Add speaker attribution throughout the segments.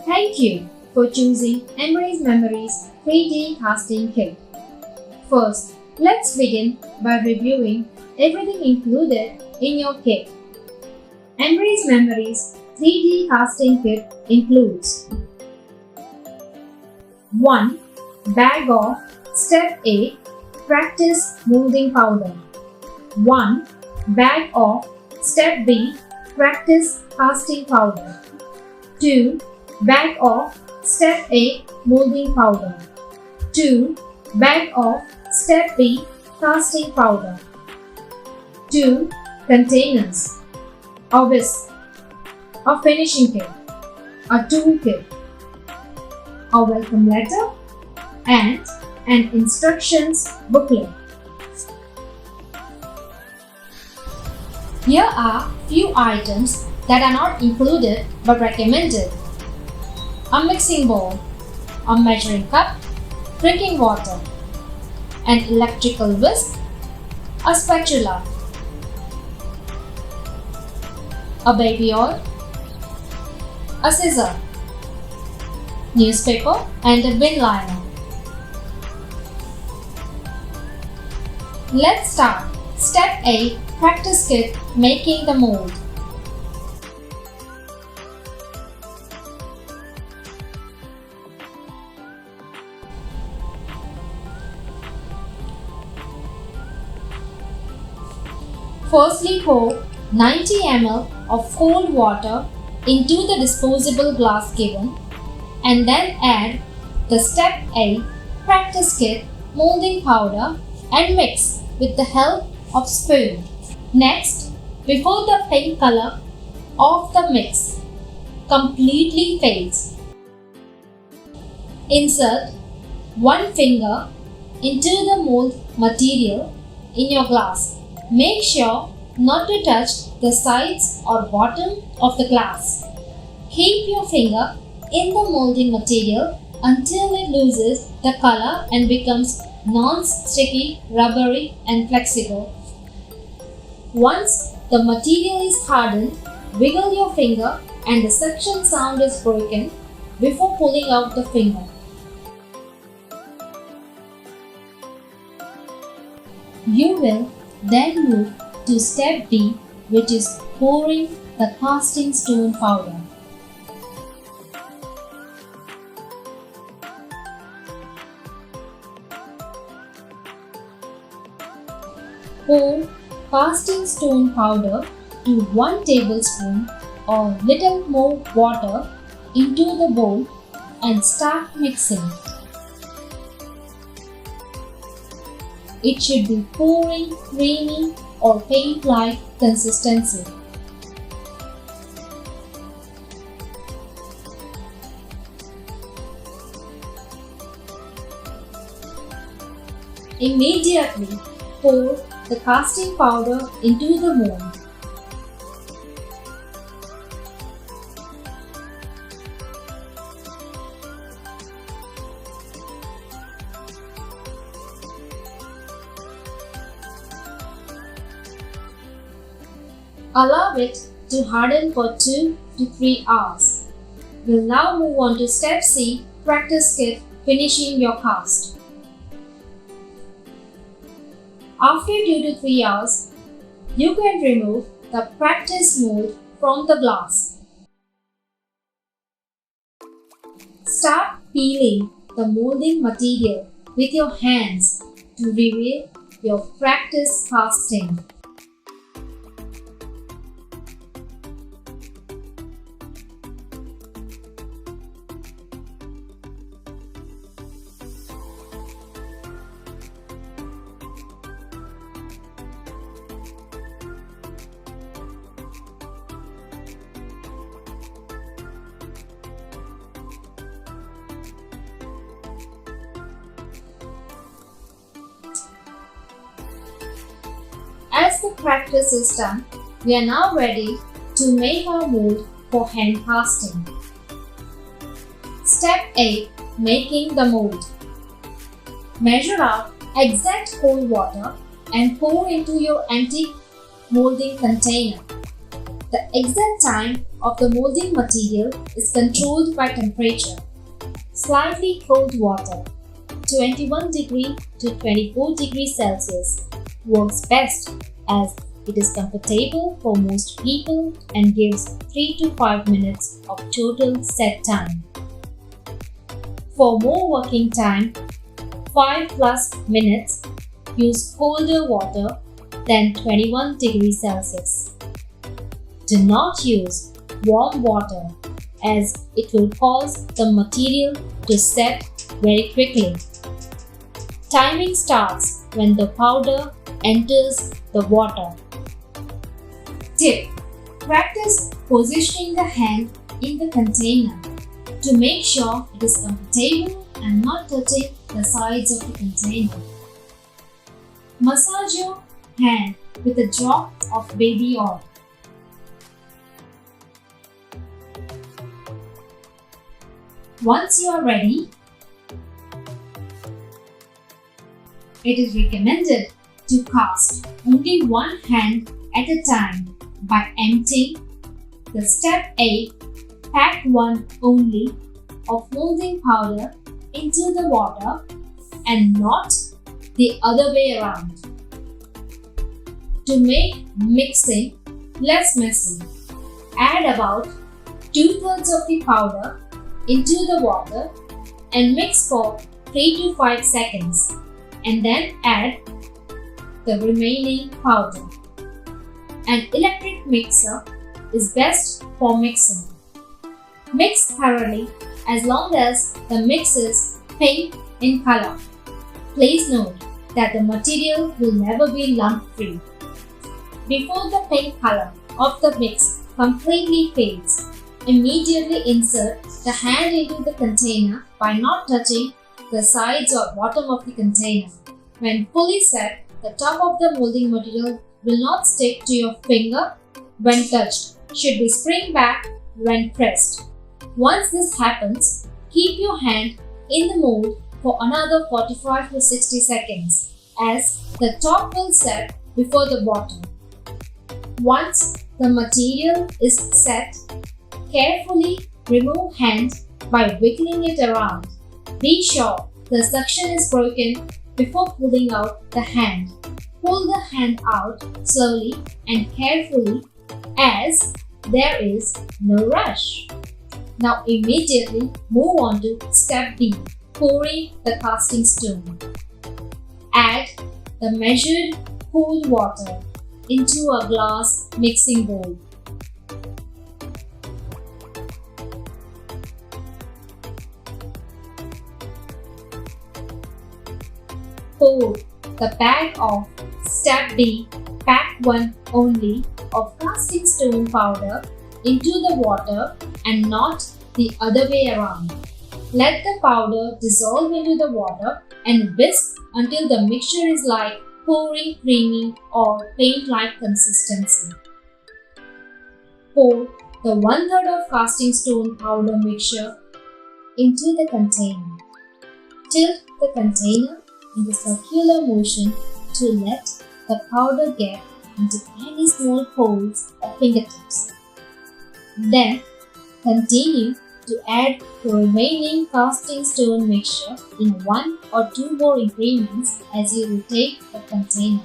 Speaker 1: Thank you for choosing EmbraceMemories 3D casting kit. First, let's begin by reviewing everything included in your kit. EmbraceMemories 3D casting kit includes 1. Bag of Step A Practice Molding Powder. 1. Bag of Step B Practice Casting Powder. 2. Bag of Step A Molding Powder. 2. Bag of Step B Casting Powder. 2. Containers. A whisk, a finishing kit, a tool kit, a welcome letter, and an instructions booklet. Here are few items that are not included but recommended. A mixing bowl, a measuring cup, drinking water, an electrical whisk, a spatula, a baby oil, a scissor, newspaper and a bin liner. Let's start Step A Practice Kit Making the Mold. Firstly, pour 90 ml of cold water into the disposable glass given and then add the Step A Practice Kit molding powder and mix with the help of spoon. Next, before the pink color of the mix completely fades, insert one finger into the mold material in your glass. Make sure not to touch the sides or bottom of the glass. Keep your finger in the molding material until it loses the color and becomes non-sticky, rubbery and flexible. Once the material is hardened, wiggle your finger and the suction sound is broken before pulling out the finger. You will then move to Step B, which is pouring the casting stone powder. Pour casting stone powder to 1 tablespoon or little more water into the bowl and start mixing. It should be pouring, creamy or paint-like consistency. Immediately pour the casting powder into the mold. Allow it to harden for 2 to 3 hours. We'll now move on to Step C, Practice Kit, finishing your cast. After 2 to 3 hours, you can remove the practice mold from the glass. Start peeling the molding material with your hands to reveal your practice casting. As the practice is done, we are now ready to make our mold for hand casting. Step A. Making the mold. Measure out exact cold water and pour into your empty molding container. The exact time of the molding material is controlled by temperature. Slightly cold water, 21 degree to 24 degrees Celsius, works best as it is comfortable for most people and gives 3 to 5 minutes of total set time. For more working time, 5 plus minutes, use colder water than 21 degrees Celsius. Do not use warm water as it will cause the material to set very quickly. Timing starts when the powder enters the water. Tip: practice positioning the hand in the container to make sure it is comfortable and not touching the sides of the container. Massage your hand with a drop of baby oil. Once you are ready, it is recommended to cast only one hand at a time by emptying the step A, pack 1 only of molding powder into the water and not the other way around. To make mixing less messy, add about 2/3 of the powder into the water and mix for 3 to 5 seconds and then add the remaining powder. An electric mixer is best for mixing. Mix thoroughly as long as the mix is pink in color. Please note that the material will never be lump-free. Before the pink color of the mix completely fades, immediately insert the hand into the container by not touching the sides or bottom of the container. When fully set, the top of the molding material will not stick to your finger when touched, should be spring back when pressed. Once this happens, keep your hand in the mold for another 45 to 60 seconds as the top will set before the bottom. Once the material is set, carefully remove hand by wiggling it around. Be sure the suction is broken before pulling out the hand. Pull the hand out slowly and carefully as there is no rush. Now immediately move on to step B, pouring the casting stone. Add the measured cool water into a glass mixing bowl. Pour the bag of step B, pack 1 only of casting stone powder into the water and not the other way around. Let the powder dissolve into the water and whisk until the mixture is like pouring creamy or paint-like consistency. Pour the 1/3 of casting stone powder mixture into the container. Tilt the container in the circular motion to let the powder get into any small holes or fingertips. Then continue to add the remaining casting stone mixture in 1 or 2 more increments as you rotate the container.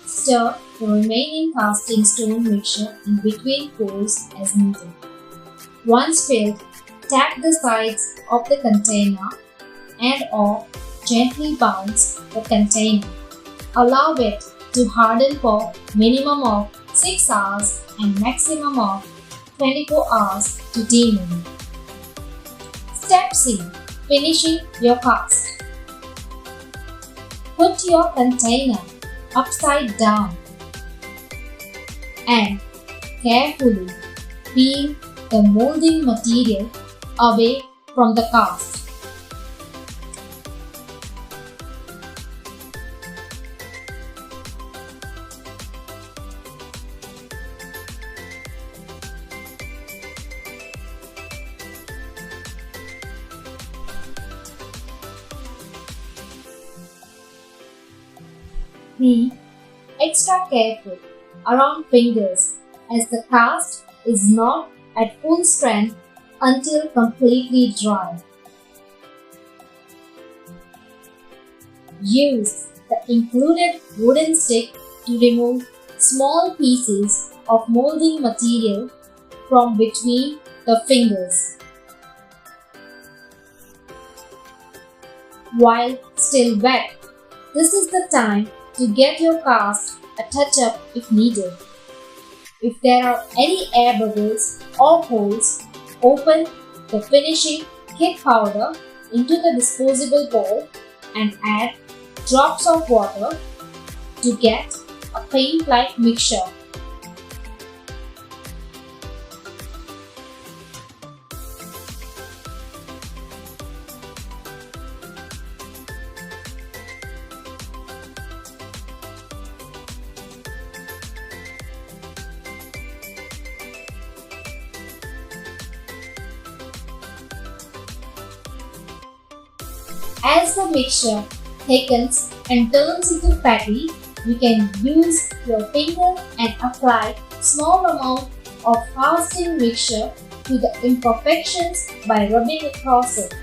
Speaker 1: Stir the remaining casting stone mixture in between pours as needed. Once filled, tap the sides of the container and/or gently bounce the container. Allow it to harden for minimum of 6 hours and maximum of 24 hours to demold. Step C. Finishing your cast. Put your container upside down and carefully peel the molding material away from the cast. Be extra careful around fingers as the cast is not at full strength until completely dry. Use the included wooden stick to remove small pieces of molding material from between the fingers. While still wet, this is the time to get your cast a touch-up if needed. If there are any air bubbles or holes, open the finishing kit powder into the disposable bowl and add drops of water to get a paint-like mixture. As the mixture thickens and turns into patty, you can use your finger and apply small amount of casting mixture to the imperfections by rubbing across it.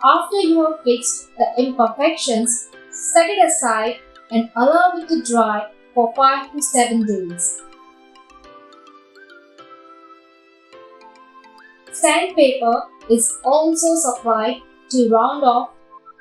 Speaker 1: After you have fixed the imperfections, set it aside and allow it to dry for 5 to 7 days. Sandpaper is also supplied to round off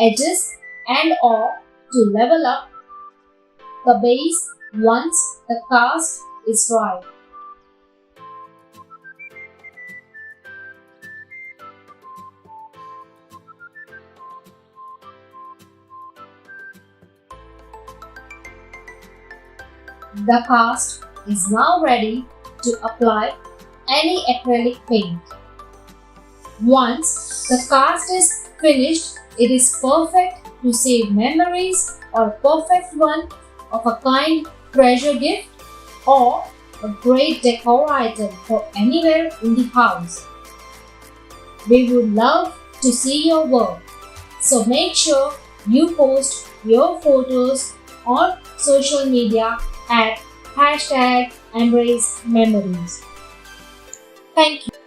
Speaker 1: edges and or to level up the base once the cast is dry. The cast is now ready to apply any acrylic paint. Once the cast is finished, it is perfect to save memories or a perfect one of a kind treasure gift or a great decor item for anywhere in the house. We would love to see your work, so make sure you post your photos on social media at #EmbraceMemories. Thank you.